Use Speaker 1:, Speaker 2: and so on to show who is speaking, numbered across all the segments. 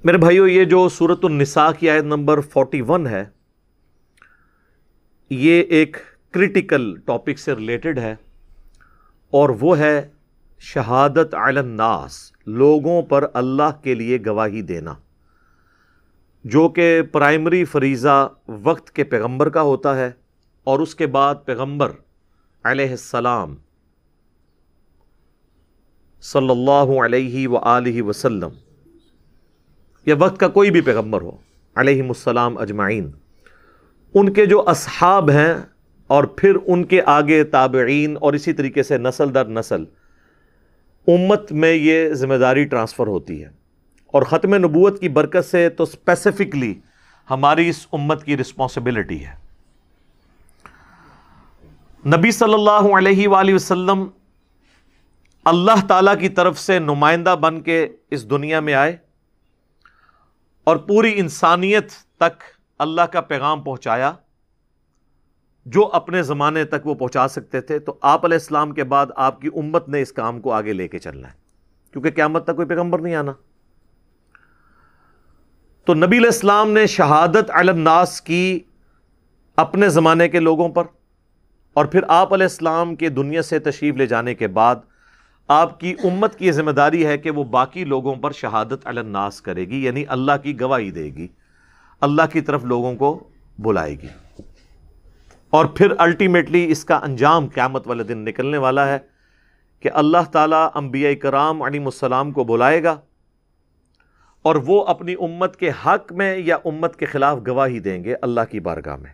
Speaker 1: میرے بھائیو، یہ جو سورۃ النساء کی آیت نمبر 41 ہے، یہ ایک کریٹیکل ٹاپک سے ریلیٹڈ ہے، اور وہ ہے شہادت علی الناس، لوگوں پر اللہ کے لیے گواہی دینا، جو کہ پرائمری فریضہ وقت کے پیغمبر کا ہوتا ہے، اور اس کے بعد پیغمبر علیہ السلام صلی اللہ علیہ وآلہ وسلم یا وقت کا کوئی بھی پیغمبر ہو علیہم السلام اجمعین، ان کے جو اصحاب ہیں، اور پھر ان کے آگے تابعین، اور اسی طریقے سے نسل در نسل امت میں یہ ذمہ داری ٹرانسفر ہوتی ہے۔ اور ختم نبوت کی برکت سے تو اسپیسیفکلی ہماری اس امت کی رسپانسبلٹی ہے۔ نبی صلی اللہ علیہ وآلہ وسلم اللہ تعالیٰ کی طرف سے نمائندہ بن کے اس دنیا میں آئے اور پوری انسانیت تک اللہ کا پیغام پہنچایا، جو اپنے زمانے تک وہ پہنچا سکتے تھے۔ تو آپ علیہ السلام کے بعد آپ کی امت نے اس کام کو آگے لے کے چلنا ہے، کیونکہ قیامت تک کوئی پیغمبر نہیں آنا۔ تو نبی علیہ السلام نے شہادت علی الناس کی اپنے زمانے کے لوگوں پر، اور پھر آپ علیہ السلام کے دنیا سے تشریف لے جانے کے بعد آپ کی امت کی ذمہ داری ہے کہ وہ باقی لوگوں پر شہادت علی الناس کرے گی، یعنی اللہ کی گواہی دے گی، اللہ کی طرف لوگوں کو بلائے گی۔ اور پھر الٹیمیٹلی اس کا انجام قیامت والے دن نکلنے والا ہے کہ اللہ تعالیٰ انبیاء کرام علیہم السلام کو بلائے گا، اور وہ اپنی امت کے حق میں یا امت کے خلاف گواہی دیں گے اللہ کی بارگاہ میں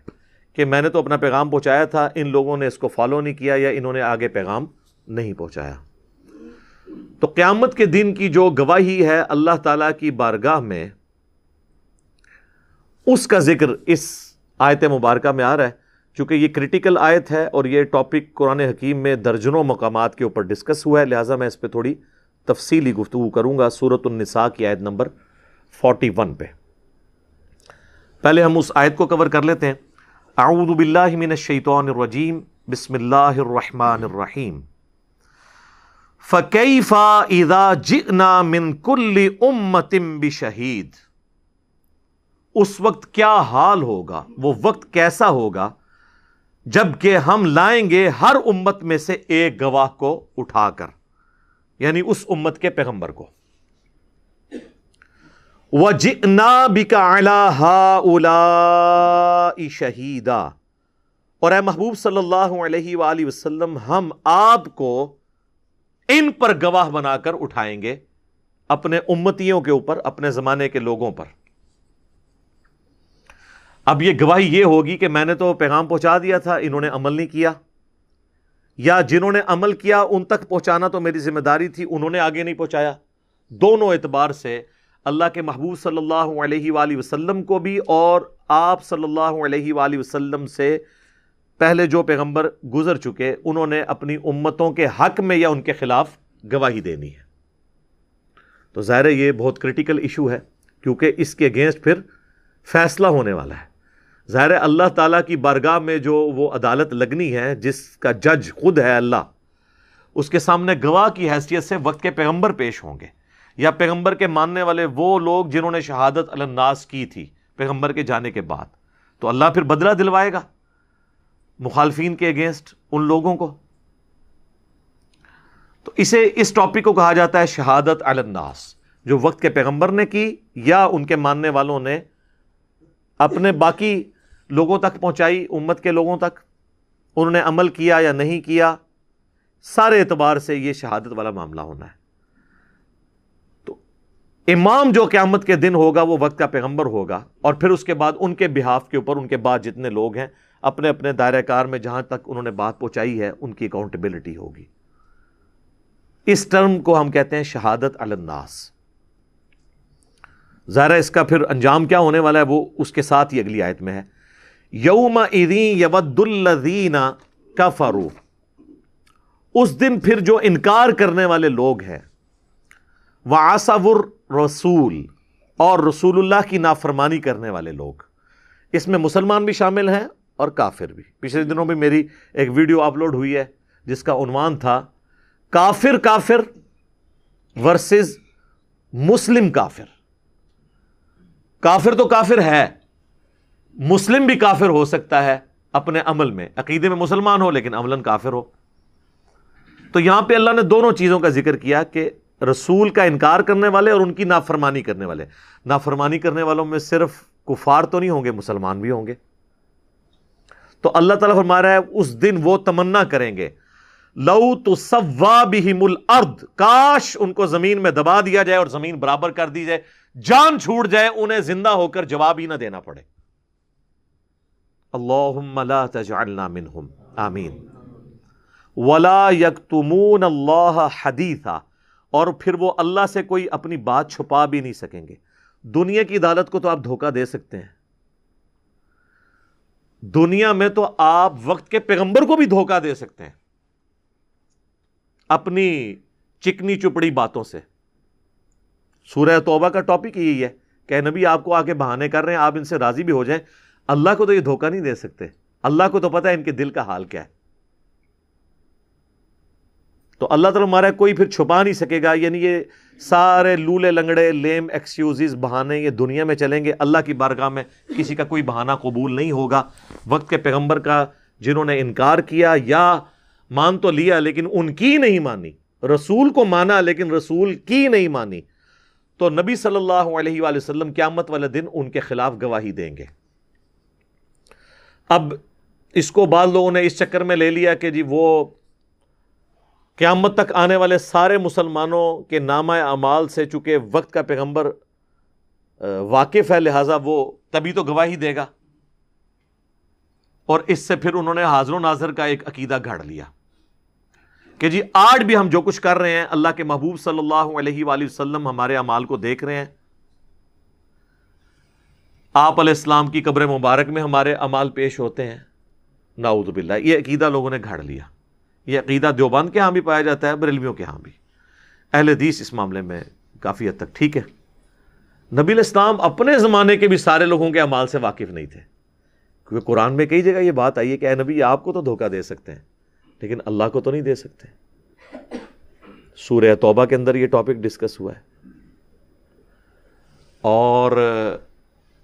Speaker 1: کہ میں نے تو اپنا پیغام پہنچایا تھا، ان لوگوں نے اس کو فالو نہیں کیا، یا انہوں نے آگے پیغام نہیں پہنچایا۔ تو قیامت کے دن کی جو گواہی ہے اللہ تعالیٰ کی بارگاہ میں، اس کا ذکر اس آیت مبارکہ میں آ رہا ہے۔ چونکہ یہ کریٹیکل آیت ہے اور یہ ٹاپک قرآن حکیم میں درجنوں مقامات کے اوپر ڈسکس ہوا ہے، لہٰذا میں اس پہ تھوڑی تفصیلی گفتگو کروں گا سورۃ النساء کی آیت نمبر 41 پہ۔ پہلے ہم اس آیت کو کور کر لیتے ہیں۔ اعوذ باللہ من الشیطان الرجیم، بسم اللہ الرحمن الرحیم۔ فَكَيْفَ إِذَا جِئْنَا مِن كُلِّ أُمَّةٍ بِشَهِيدٍ، اس وقت کیا حال ہوگا، وہ وقت کیسا ہوگا جب کہ ہم لائیں گے ہر امت میں سے ایک گواہ کو اٹھا کر، یعنی اس امت کے پیغمبر کو۔ وَجِئْنَا بِكَ عَلَىٰ هَٰؤُلَاءِ شَهِيدًا، اور اے محبوب صلی اللہ علیہ وآلہ وسلم، ہم آپ کو ان پر گواہ بنا کر اٹھائیں گے، اپنے امتیوں کے اوپر، اپنے زمانے کے لوگوں پر۔ اب یہ گواہی یہ ہوگی کہ میں نے تو پیغام پہنچا دیا تھا، انہوں نے عمل نہیں کیا، یا جنہوں نے عمل کیا ان تک پہنچانا تو میری ذمہ داری تھی، انہوں نے آگے نہیں پہنچایا۔ دونوں اعتبار سے اللہ کے محبوب صلی اللہ علیہ وآلہ وسلم کو بھی، اور آپ صلی اللہ علیہ وآلہ وسلم سے پہلے جو پیغمبر گزر چکے، انہوں نے اپنی امتوں کے حق میں یا ان کے خلاف گواہی دینی ہے۔ تو ظاہر ہے یہ بہت کریٹیکل ایشو ہے، کیونکہ اس کے اگینسٹ پھر فیصلہ ہونے والا ہے۔ ظاہر ہے اللہ تعالیٰ کی بارگاہ میں جو وہ عدالت لگنی ہے، جس کا جج خود ہے اللہ، اس کے سامنے گواہ کی حیثیت سے وقت کے پیغمبر پیش ہوں گے، یا پیغمبر کے ماننے والے وہ لوگ جنہوں نے شہادت علی الناس کی تھی پیغمبر کے جانے کے بعد۔ تو اللہ پھر بدلہ دلوائے گا مخالفین کے اگینسٹ ان لوگوں کو۔ تو اس ٹاپک کو کہا جاتا ہے شہادت علی الناس، جو وقت کے پیغمبر نے کی یا ان کے ماننے والوں نے اپنے باقی لوگوں تک پہنچائی، امت کے لوگوں تک، انہوں نے عمل کیا یا نہیں کیا، سارے اعتبار سے یہ شہادت والا معاملہ ہونا ہے۔ تو امام جو قیامت کے دن ہوگا وہ وقت کا پیغمبر ہوگا، اور پھر اس کے بعد ان کے بہاف کے اوپر ان کے بعد جتنے لوگ ہیں اپنے اپنے دائرہ کار میں جہاں تک انہوں نے بات پہنچائی ہے ان کی اکاؤنٹیبلٹی ہوگی۔ اس ٹرم کو ہم کہتے ہیں شہادت علی الناس۔ ظاہر اس کا پھر انجام کیا ہونے والا ہے وہ اس کے ساتھ ہی اگلی آیت میں ہے۔ یومئذ یود الذین کفروا، اس دن پھر جو انکار کرنے والے لوگ ہیں، وعصوا الرسول، اور رسول اللہ کی نافرمانی کرنے والے لوگ، اس میں مسلمان بھی شامل ہیں اور کافر بھی۔ پچھلے دنوں بھی میری ایک ویڈیو اپلوڈ ہوئی ہے جس کا عنوان تھا کافر ورسز مسلم کافر۔ کافر تو کافر ہے، مسلم بھی کافر ہو سکتا ہے اپنے عمل میں، عقیدے میں مسلمان ہو لیکن عملاً کافر ہو۔ تو یہاں پہ اللہ نے دونوں چیزوں کا ذکر کیا کہ رسول کا انکار کرنے والے اور ان کی نافرمانی کرنے والے۔ نافرمانی کرنے والوں میں صرف کفار تو نہیں ہوں گے، مسلمان بھی ہوں گے۔ تو اللہ تعالیٰ فرما رہا ہے اس دن وہ تمنا کریں گے، لو تسوا بہم الارض، کاش ان کو زمین میں دبا دیا جائے اور زمین برابر کر دی جائے، جان چھوٹ جائے، انہیں زندہ ہو کر جواب ہی نہ دینا پڑے۔ اللہم لا تجعلنا منہم، آمین۔ ولا یکتمون اللہ حدیثا، اور پھر وہ اللہ سے کوئی اپنی بات چھپا بھی نہیں سکیں گے۔ دنیا کی عدالت کو تو آپ دھوکہ دے سکتے ہیں، دنیا میں تو آپ وقت کے پیغمبر کو بھی دھوکہ دے سکتے ہیں اپنی چکنی چپڑی باتوں سے۔ سورہ توبہ کا ٹاپک یہی ہے کہ نبی آپ کو آگے بہانے کر رہے ہیں، آپ ان سے راضی بھی ہو جائیں۔ اللہ کو تو یہ دھوکہ نہیں دے سکتے، اللہ کو تو پتہ ہے ان کے دل کا حال کیا ہے۔ تو اللہ تعالیٰ ہمارا کوئی پھر چھپا نہیں سکے گا، یعنی یہ سارے لولے لنگڑے لیم ایکسکیوزز بہانے یہ دنیا میں چلیں گے، اللہ کی بارگاہ میں کسی کا کوئی بہانہ قبول نہیں ہوگا۔ وقت کے پیغمبر کا جنہوں نے انکار کیا یا مان تو لیا لیکن ان کی نہیں مانی، رسول کو مانا لیکن رسول کی نہیں مانی، تو نبی صلی اللہ علیہ وآلہ وسلم قیامت والے دن ان کے خلاف گواہی دیں گے۔ اب اس کو بعض لوگوں نے اس چکر میں لے لیا کہ جی وہ قیامت تک آنے والے سارے مسلمانوں کے نامہ اعمال سے چونکہ وقت کا پیغمبر واقف ہے لہٰذا وہ تبھی تو گواہی دے گا، اور اس سے پھر انہوں نے حاضر و ناظر کا ایک عقیدہ گھڑ لیا کہ جی آج بھی ہم جو کچھ کر رہے ہیں اللہ کے محبوب صلی اللہ علیہ وآلہ وسلم ہمارے اعمال کو دیکھ رہے ہیں، آپ علیہ السلام کی قبر مبارک میں ہمارے اعمال پیش ہوتے ہیں۔ نعوذ باللہ، یہ عقیدہ لوگوں نے گھڑ لیا۔ یہ عقیدہ دیوبند کے ہاں بھی پایا جاتا ہے، بریلویوں کے ہاں بھی۔ اہل حدیث اس معاملے میں کافی حد تک ٹھیک ہے۔ نبی علیہ السلام اپنے زمانے کے بھی سارے لوگوں کے اعمال سے واقف نہیں تھے، کیونکہ قرآن میں کئی جگہ یہ بات آئی ہے کہ اے نبی آپ کو تو دھوکہ دے سکتے ہیں لیکن اللہ کو تو نہیں دے سکتے۔ سورہ توبہ کے اندر یہ ٹاپک ڈسکس ہوا ہے۔ اور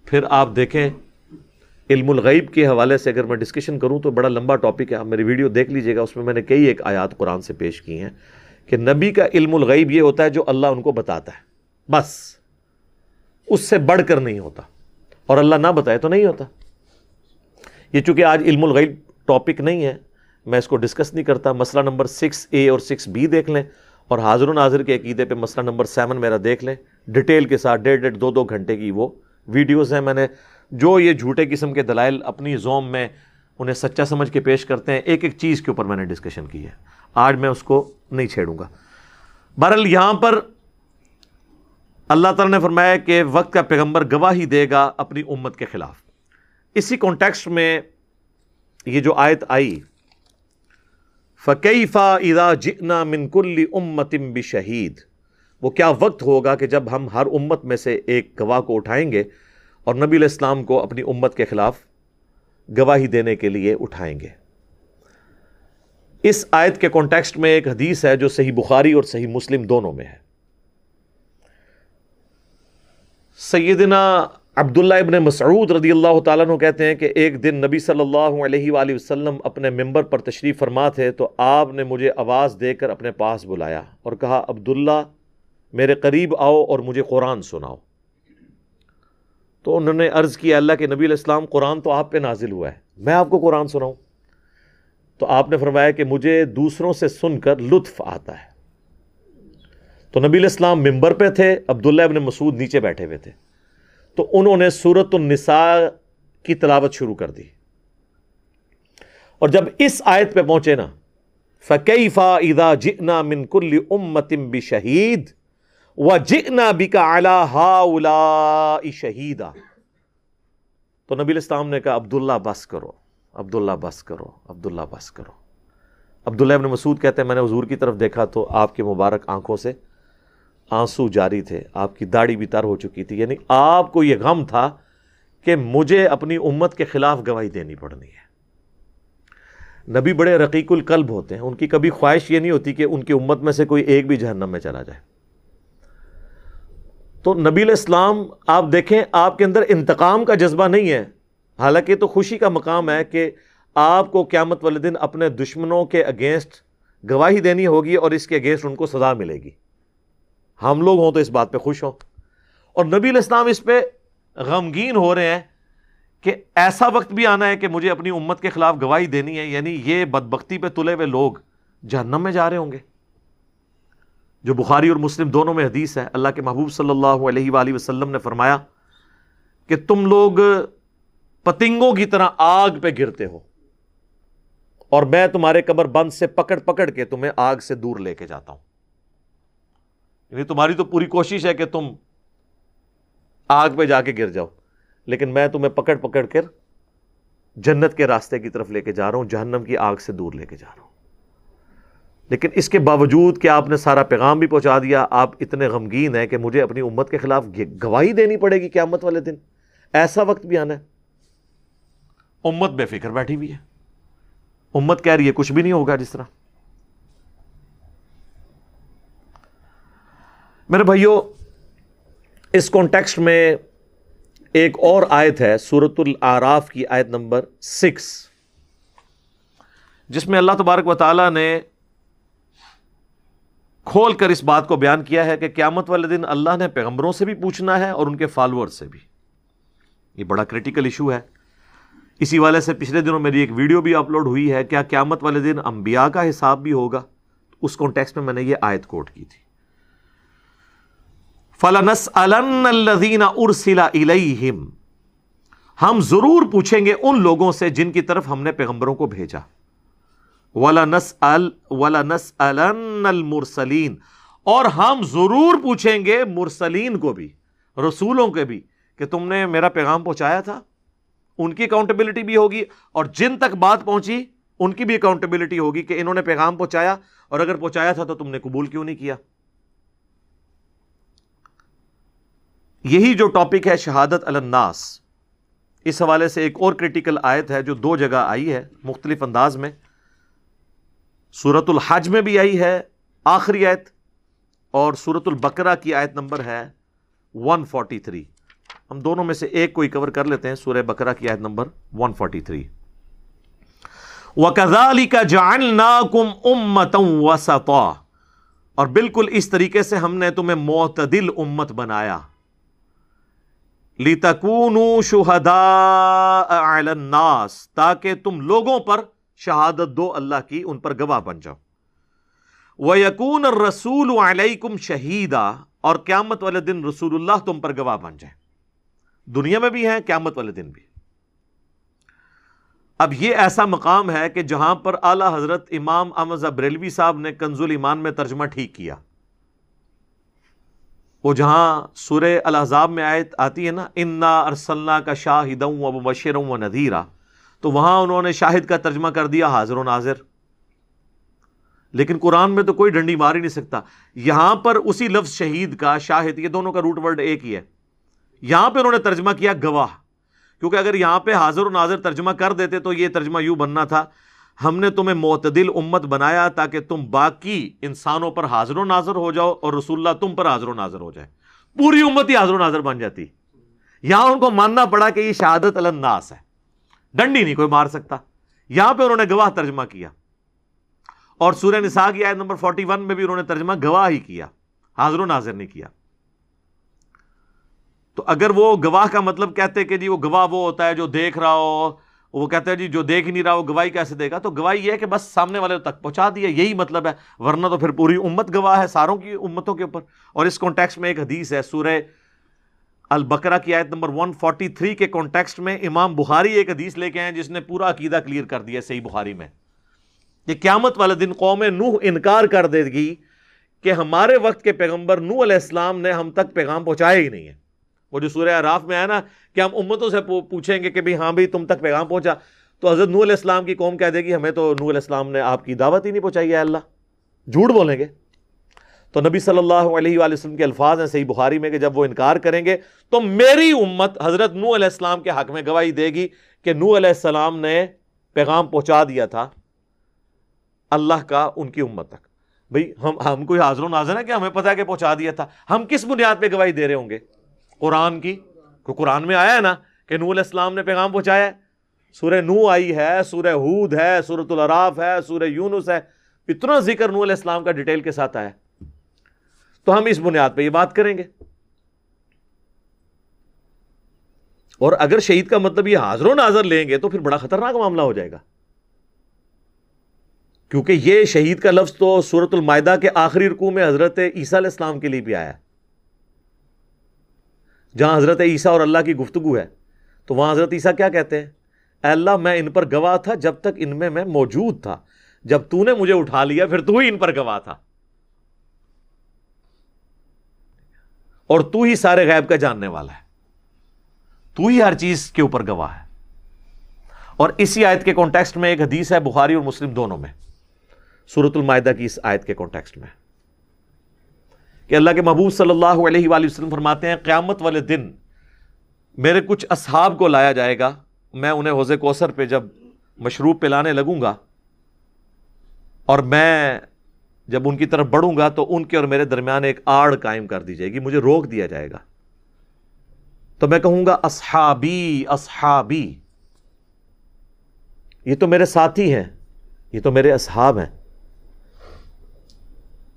Speaker 1: پھر آپ دیکھیں علم الغیب کے حوالے سے اگر میں ڈسکشن کروں تو بڑا لمبا ٹاپک ہے، آپ میری ویڈیو دیکھ لیجئے گا، اس میں میں نے کئی ایک آیات قرآن سے پیش کی ہیں کہ نبی کا علم الغیب یہ ہوتا ہے جو اللہ ان کو بتاتا ہے، بس اس سے بڑھ کر نہیں ہوتا، اور اللہ نہ بتائے تو نہیں ہوتا۔ یہ چونکہ آج علم الغیب ٹاپک نہیں ہے میں اس کو ڈسکس نہیں کرتا۔ مسئلہ نمبر 6A اور 6B دیکھ لیں، اور حاضر و ناظر کے عقیدے پہ مسئلہ نمبر 7 میرا دیکھ لیں ڈیٹیل کے ساتھ، 1.5 2 گھنٹے کی وہ ویڈیوز ہیں۔ میں نے جو یہ جھوٹے قسم کے دلائل اپنی زوم میں انہیں سچا سمجھ کے پیش کرتے ہیں، ایک ایک چیز کے اوپر میں نے ڈسکشن کی ہے، آج میں اس کو نہیں چھیڑوں گا۔ بہرحال یہاں پر اللہ تعالیٰ نے فرمایا کہ وقت کا پیغمبر گواہی دے گا اپنی امت کے خلاف۔ اسی کانٹیکسٹ میں یہ جو آیت آئی فَكَيْفَ إِذَا جِئْنَا مِن كُلِّ أُمَّةٍ بِشَهِيدٍ، وہ کیا وقت ہوگا کہ جب ہم ہر امت میں سے ایک گواہ کو اٹھائیں گے اور نبی علیہ السلام کو اپنی امت کے خلاف گواہی دینے کے لیے اٹھائیں گے۔ اس آیت کے کانٹیکسٹ میں ایک حدیث ہے جو صحیح بخاری اور صحیح مسلم دونوں میں ہے۔ سیدنا عبداللہ ابن مسعود رضی اللہ تعالیٰ عنہ کہتے ہیں کہ ایک دن نبی صلی اللہ علیہ وآلہ وسلم اپنے ممبر پر تشریف فرما تھے تو آپ نے مجھے آواز دے کر اپنے پاس بلایا اور کہا عبداللہ میرے قریب آؤ اور مجھے قرآن سناؤ۔ تو انہوں نے عرض کیا اللہ کے نبی علیہ السلام قرآن تو آپ پہ نازل ہوا ہے، میں آپ کو قرآن سناؤں؟ تو آپ نے فرمایا کہ مجھے دوسروں سے سن کر لطف آتا ہے۔ تو نبی علیہ السلام ممبر پہ تھے، عبداللہ ابن مسعود نیچے بیٹھے ہوئے تھے، تو انہوں نے سورۃ النساء کی تلاوت شروع کر دی، اور جب اس آیت پہ پہنچے نا فَكَيْفَ إِذَا جِئْنَا مِن كُلِّ أُمَّةٍ بِشَهِيدٍ وَجِئْنَا بِكَ عَلَى هَؤُلَاءِ شَهِيدًا، تو نبی علیہ السلام نے کہا عبداللہ بس کرو، عبداللہ بس کرو، عبداللہ بس کرو۔ عبداللہ ابن مسعود کہتے ہیں میں نے حضور کی طرف دیکھا تو آپ کی مبارک آنکھوں سے آنسو جاری تھے، آپ کی داڑھی بھی تر ہو چکی تھی، یعنی آپ کو یہ غم تھا کہ مجھے اپنی امت کے خلاف گواہی دینی پڑنی ہے۔ نبی بڑے رقیق القلب ہوتے ہیں، ان کی کبھی خواہش یہ نہیں ہوتی کہ ان کی امت میں سے کوئی ایک بھی جہنم میں چلا جائے۔ تو نبی علیہ السلام آپ دیکھیں آپ کے اندر انتقام کا جذبہ نہیں ہے، حالانکہ تو خوشی کا مقام ہے کہ آپ کو قیامت والے دن اپنے دشمنوں کے اگینسٹ گواہی دینی ہوگی اور اس کے اگینسٹ ان کو سزا ملے گی. ہم لوگ ہوں تو اس بات پہ خوش ہوں، اور نبی علیہ السلام اس پہ غمگین ہو رہے ہیں کہ ایسا وقت بھی آنا ہے کہ مجھے اپنی امت کے خلاف گواہی دینی ہے. یعنی یہ بدبختی پہ تلے ہوئے لوگ جہنم میں جا رہے ہوں گے. جو بخاری اور مسلم دونوں میں حدیث ہے، اللہ کے محبوب صلی اللہ علیہ وآلہ وسلم نے فرمایا کہ تم لوگ پتنگوں کی طرح آگ پہ گرتے ہو اور میں تمہارے کمر بند سے پکڑ پکڑ کے تمہیں آگ سے دور لے کے جاتا ہوں. یعنی تمہاری تو پوری کوشش ہے کہ تم آگ پہ جا کے گر جاؤ، لیکن میں تمہیں پکڑ پکڑ کر جنت کے راستے کی طرف لے کے جا رہا ہوں، جہنم کی آگ سے دور لے کے جا رہا ہوں. لیکن اس کے باوجود کہ آپ نے سارا پیغام بھی پہنچا دیا، آپ اتنے غمگین ہیں کہ مجھے اپنی امت کے خلاف گواہی دینی پڑے گی قیامت والے دن. ایسا وقت بھی آنا ہے. امت بے فکر بیٹھی ہوئی ہے، امت کہہ رہی ہے کچھ بھی نہیں ہوگا. جس طرح میرے بھائیوں، اس کانٹیکسٹ میں ایک اور آیت ہے سورۃ الاعراف کی آیت نمبر 6، جس میں اللہ تبارک و تعالی نے کھول کر اس بات کو بیان کیا ہے کہ قیامت والے دن اللہ نے پیغمبروں سے بھی پوچھنا ہے اور ان کے فالوور سے بھی. یہ بڑا کریٹیکل ایشو ہے. اسی والے سے پچھلے دنوں میری ایک ویڈیو بھی اپلوڈ ہوئی ہے، کیا قیامت والے دن انبیاء کا حساب بھی ہوگا؟ اس کانٹیکسٹ میں نے یہ آیت کوٹ کی تھی. فَلَنَسْأَلَنَّ الَّذِينَ أُرْسِلَ إِلَيْهِمْ، ہم ضرور پوچھیں گے ان لوگوں سے جن کی طرف ہم نے پیغمبروں کو بھیجا. وَلَنَسْأَلَنَّ الْمُرْسَلِينَ، اور ہم ضرور پوچھیں گے مرسلین کو بھی، رسولوں کے بھی، کہ تم نے میرا پیغام پہنچایا تھا. ان کی اکاؤنٹیبلٹی بھی ہوگی، اور جن تک بات پہنچی ان کی بھی اکاؤنٹیبلٹی ہوگی کہ انہوں نے پیغام پہنچایا، اور اگر پہنچایا تھا تو تم نے قبول کیوں نہیں کیا. یہی جو ٹاپک ہے شہادت علی الناس، اس حوالے سے ایک اور کریٹیکل آیت ہے جو دو جگہ آئی ہے مختلف انداز میں. سورۃ الحج میں بھی آئی ہے آخری آیت، اور سورۃ البقرہ کی آیت نمبر ہے 143. ہم دونوں میں سے ایک کوئی کور کر لیتے ہیں. سورہ بقرہ کی آیت نمبر 143. وَكَذَلِكَ جَعَلْنَاكُمْ أُمَّةً وَسَطًا، اور بالکل اس طریقے سے ہم نے تمہیں معتدل امت بنایا. لِتَكُونُوا شُهَدَاءَ عَلَى النَّاسِ، تاکہ تم لوگوں پر شہادت دو اللہ کی، ان پر گواہ بن جاؤ. وَيَكُونَ الرَّسُولُ عَلَيْكُمْ شَهِيدًا، اور قیامت والے دن رسول اللہ تم پر گواہ بن جائے. دنیا میں بھی ہیں، قیامت والے دن بھی. اب یہ ایسا مقام ہے کہ جہاں پر اعلیٰ حضرت امام احمد بریلوی صاحب نے کنز الایمان میں ترجمہ ٹھیک کیا. وہ جہاں سورہ الاحزاب میں آیت آتی ہے نا، انا ارسلناک شاہدا ومبشرا ونذیرا، تو وہاں انہوں نے شاہد کا ترجمہ کر دیا حاضر و ناظر. لیکن قرآن میں تو کوئی ڈنڈی مار ہی نہیں سکتا. یہاں پر اسی لفظ شہید کا، شاہد، یہ دونوں کا روٹ ورڈ ایک ہی ہے. یہاں پہ انہوں نے ترجمہ کیا گواہ، کیونکہ اگر یہاں پہ حاضر و ناظر ترجمہ کر دیتے تو یہ ترجمہ یوں بننا تھا، ہم نے تمہیں معتدل امت بنایا تاکہ تم باقی انسانوں پر حاضر و ناظر ہو جاؤ اور رسول اللہ تم پر حاضر و ناظر ہو جائے. پوری امت ہی حاضر و ناظر بن جاتی. یہاں ان کو ماننا پڑا کہ یہ شہادت علی الناس ہے، ڈنڈی نہیں کوئی مار سکتا. یہاں پہ انہوں نے گواہ ترجمہ کیا، اور سورہ نساء کی آیت نمبر 41 میں بھی انہوں نے ترجمہ گواہ ہی کیا، حاضر و ناظر نہیں کیا. تو اگر وہ گواہ کا مطلب کہتے کہ جی وہ گواہ وہ ہوتا ہے جو دیکھ رہا ہو، وہ کہتے ہیں جی جو دیکھ نہیں رہا وہ گواہی کیسے دے گا، تو گواہی یہ ہے کہ بس سامنے والے تک پہنچا دیا، یہی مطلب ہے. ورنہ تو پھر پوری امت گواہ ہے ساروں کی امتوں کے اوپر. اور اس کانٹیکسٹ میں ایک حدیث ہے سورہ البقرہ کی آیت نمبر 143 کے کانٹیکسٹ میں امام بخاری ایک حدیث لے کے آئے جس نے پورا عقیدہ کلیئر کر دیا صحیح بخاری میں، کہ قیامت والے دن قوم نوح انکار کر دے گی کہ ہمارے وقت کے پیغمبر نوح علیہ السلام نے ہم تک پیغام پہنچایا ہی نہیں ہے. وہ جو سورہ اعراف میں ہے نا کہ ہم امتوں سے پوچھیں گے کہ بھی ہاں بھی تم تک پیغام پہنچا، تو حضرت نوح علیہ السلام کی قوم کہہ دے گی ہمیں تو نوح علیہ السلام نے آپ کی دعوت ہی نہیں پہنچائی ہے اللہ. جھوٹ بولیں گے. تو نبی صلی اللہ علیہ وآلہ وسلم کے الفاظ ہیں صحیح بخاری میں کہ جب وہ انکار کریں گے تو میری امت حضرت نوح علیہ السلام کے حق میں گواہی دے گی کہ نوح علیہ السلام نے پیغام پہنچا دیا تھا اللہ کا ان کی امت تک. بھئی ہم کوئی حاضر و ناظر ہے کہ ہمیں پتہ ہے کہ پہنچا دیا تھا؟ ہم کس بنیاد پہ گواہی دے رہے ہوں گے؟ قرآن کی، کوئی قرآن میں آیا ہے نا کہ نوح علیہ السلام نے پیغام پہنچایا ہے؟ سورہ نوح آئی ہے، سورہ ہود ہے، سورۃ الاعراف ہے، سورہ یونس ہے، اتنا ذکر نوح علیہ السلام کا ڈیٹیل کے ساتھ آیا، تو ہم اس بنیاد پہ یہ بات کریں گے۔ اور اگر شہید کا مطلب یہ حاضر و ناظر لیں گے تو پھر بڑا خطرناک معاملہ ہو جائے گا، کیونکہ یہ شہید کا لفظ تو سورۃ المائدہ کے آخری رکوع میں حضرت عیسیٰ علیہ السلام کے لیے بھی آیا ہے، جہاں حضرت عیسیٰ اور اللہ کی گفتگو ہے، تو وہاں حضرت عیسیٰ کیا کہتے ہیں؟ اے اللہ میں ان پر گواہ تھا جب تک ان میں موجود تھا، جب تو نے مجھے اٹھا لیا پھر تو ہی ان پر گواہ تھا، اور تو ہی سارے غیب کا جاننے والا ہے، تو ہی ہر چیز کے اوپر گواہ ہے۔ اور اسی آیت کے کانٹیکسٹ میں ایک حدیث ہے بخاری اور مسلم دونوں میں، سورۃ المائدہ کی اس آیت کے کانٹیکسٹ میں، کہ اللہ کے محبوب صلی اللہ علیہ وآلہ وسلم فرماتے ہیں قیامت والے دن میرے کچھ اصحاب کو لایا جائے گا، میں انہیں حوض کوثر پہ جب مشروب پلانے لگوں گا، اور میں جب ان کی طرف بڑھوں گا تو ان کے اور میرے درمیان ایک آڑ قائم کر دی جائے گی، مجھے روک دیا جائے گا، تو میں کہوں گا اصحابی اصحابی، یہ تو میرے ساتھی ہیں، یہ تو میرے اصحاب ہیں۔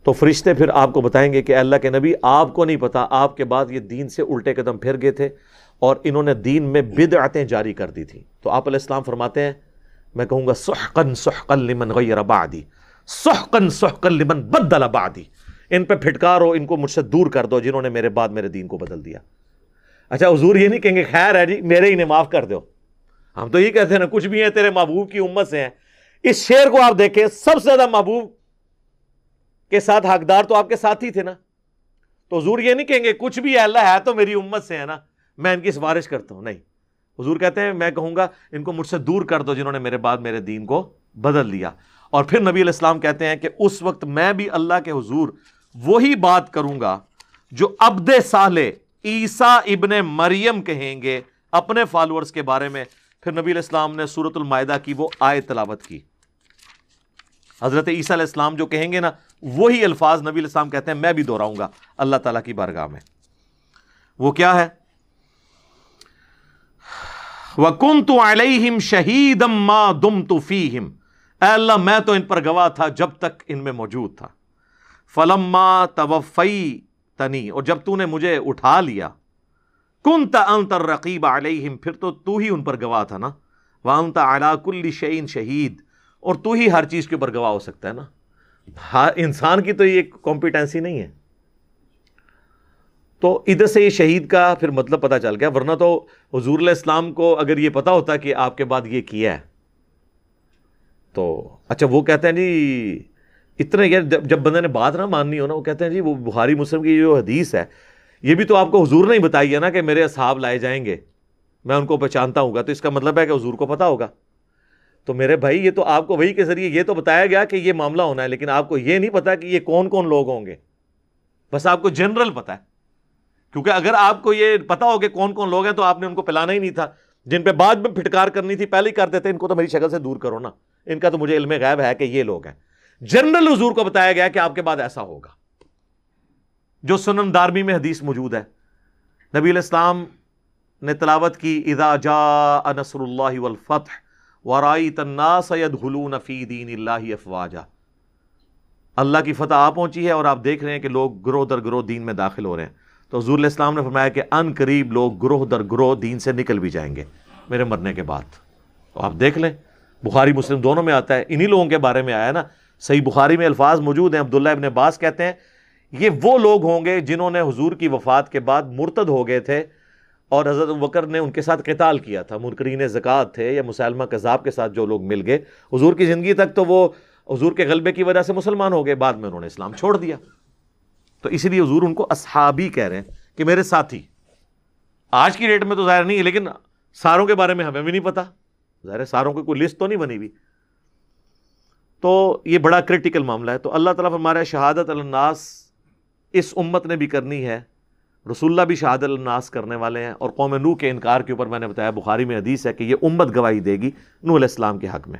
Speaker 1: تو فرشتے پھر آپ کو بتائیں گے کہ اللہ کے نبی آپ کو نہیں پتا، آپ کے بعد یہ دین سے الٹے قدم پھر گئے تھے اور انہوں نے دین میں بدعتیں جاری کر دی تھی۔ تو آپ علیہ السلام فرماتے ہیں میں کہوں گا سحقا سحقا لمن غیر بعدی، سحقا سحقا لمن بدل بعدی، ان پہ پھٹکارو، ان کو مجھ سے دور کر دو جنہوں نے میرے بعد میرے دین کو بدل دیا۔ اچھا حضور یہ نہیں کہیں گے خیر ہے جی میرے انہیں معاف کر دو، ہم تو یہ کہتے ہیں نا کچھ بھی ہیں تیرے محبوب کی امت سے ہیں۔ اس شعر کو آپ دیکھیں، سب سے زیادہ محبوب کے ساتھ حقدار تو آپ کے ساتھ ہی تھے نا، تو حضور یہ نہیں کہیں گے کچھ بھی ہے اللہ ہے تو میری امت سے ہے نا، میں ان کی سفارش کرتا ہوں، نہیں، حضور کہتے ہیں میں کہوں گا ان کو مجھ سے دور کر دو جنہوں نے میرے بعد میرے دین کو بدل دیا۔ اور پھر نبی علیہ السلام کہتے ہیں کہ اس وقت میں بھی اللہ کے حضور وہی بات کروں گا جو عبد صالح عیسیٰ ابن مریم کہیں گے اپنے فالورز کے بارے میں۔ پھر نبی علیہ السلام نے سورۃ المائدہ کی وہ آیت تلاوت کی، حضرت عیسیٰ علیہ السلام جو کہیں گے نا وہی الفاظ نبی علیہ السلام کہتے ہیں میں بھی دہراؤں گا اللہ تعالیٰ کی بارگاہ میں۔ وہ کیا ہے؟ وَكُنْتُ عَلَيْهِمْ شَهِيدًا مَا دُمْتُ فِيهِمْ، اے اللہ میں تو ان پر گواہ تھا جب تک ان میں موجود تھا۔ فَلَمَّا تَوَفَّيْتَنِي، اور جب تو نے مجھے اٹھا لیا، كُنْتَ أَنْتَ الرَّقِيبَ عَلَيْهِمْ، پھر تو ہی ان پر گواہ تھا نا، وَأَنْتَ عَلَى كُلِّ شَيْءٍ شَهِيدٌ، اور تو ہی ہر چیز کے اوپر گواہ ہو سکتا ہے نا، انسان کی تو یہ کمپیٹنسی نہیں ہے۔ تو ادھر سے یہ شہید کا پھر مطلب پتہ چل گیا، ورنہ تو حضور علیہ السلام کو اگر یہ پتا ہوتا کہ آپ کے بعد یہ کیا ہے تو اچھا وہ کہتے ہیں جی اتنے، یار جب بندے نے بات نہ ماننی ہو نا، وہ کہتے ہیں جی وہ بخاری مسلم کی جو حدیث ہے یہ بھی تو آپ کو حضور نے ہی بتائی ہے نا کہ میرے اصحاب لائے جائیں گے، میں ان کو پہچانتا ہوں گا، تو اس کا مطلب ہے کہ حضور کو پتا ہوگا۔ تو میرے بھائی یہ تو آپ کو وحی کے ذریعے یہ تو بتایا گیا کہ یہ معاملہ ہونا ہے، لیکن آپ کو یہ نہیں پتا کہ یہ کون کون لوگ ہوں گے، بس آپ کو جنرل پتا ہے، کیونکہ اگر آپ کو یہ پتا ہو کہ کون کون لوگ ہیں تو آپ نے ان کو پلانا ہی نہیں تھا، جن پہ بعد میں پھٹکار کرنی تھی پہلے ہی کر دیتے، ان کو تو میری شکل سے دور کرو نا، ان کا تو مجھے علم غیب ہے کہ یہ لوگ ہیں۔ جنرل حضور کو بتایا گیا کہ آپ کے بعد ایسا ہوگا، جو سنن دارمی میں حدیث موجود ہے۔ نبی علیہ السلام نے تلاوت کی اذا جاء نصر اللہ والفتح ورأیت الناس يدخلون فی دین اللہ افواجا، اللہ کی فتح آ پہنچی ہے اور آپ دیکھ رہے ہیں کہ لوگ گروہ در گروہ دین میں داخل ہو رہے ہیں۔ تو حضور علیہ السلام نے فرمایا کہ ان قریب لوگ گروہ در گروہ دین سے نکل بھی جائیں گے میرے مرنے کے بعد۔ تو آپ دیکھ لیں بخاری مسلم دونوں میں آتا ہے، انہی لوگوں کے بارے میں آیا نا، صحیح بخاری میں الفاظ موجود ہیں۔ عبداللہ ابن عباس کہتے ہیں یہ وہ لوگ ہوں گے جنہوں نے حضور کی وفات کے بعد مرتد ہو گئے تھے اور حضرت ابوبکر نے ان کے ساتھ قتال کیا تھا، منکرین زکوٰۃ تھے یا مسلمہ کذاب کے ساتھ جو لوگ مل گئے حضور کی زندگی تک، تو وہ حضور کے غلبے کی وجہ سے مسلمان ہو گئے، بعد میں انہوں نے اسلام چھوڑ دیا، تو اسی لیے حضور ان کو اصحابی کہہ رہے ہیں کہ میرے ساتھی۔ آج کی ڈیٹ میں تو ظاہر نہیں، لیکن ساروں کے بارے میں ہمیں بھی نہیں پتا، ظاہر ہے ساروں کی کوئی لسٹ تو نہیں بنی ہوئی، تو یہ بڑا کریٹیکل معاملہ ہے۔ تو اللہ تعالیٰ فرما رہا ہے شہادت علی الناس اس امت نے بھی کرنی ہے، رسول اللہ بھی شہادت علی الناس کرنے والے ہیں، اور قوم نوح کے انکار کے اوپر میں نے بتایا بخاری میں حدیث ہے کہ یہ امت گواہی دے گی نوح علیہ السلام کے حق میں۔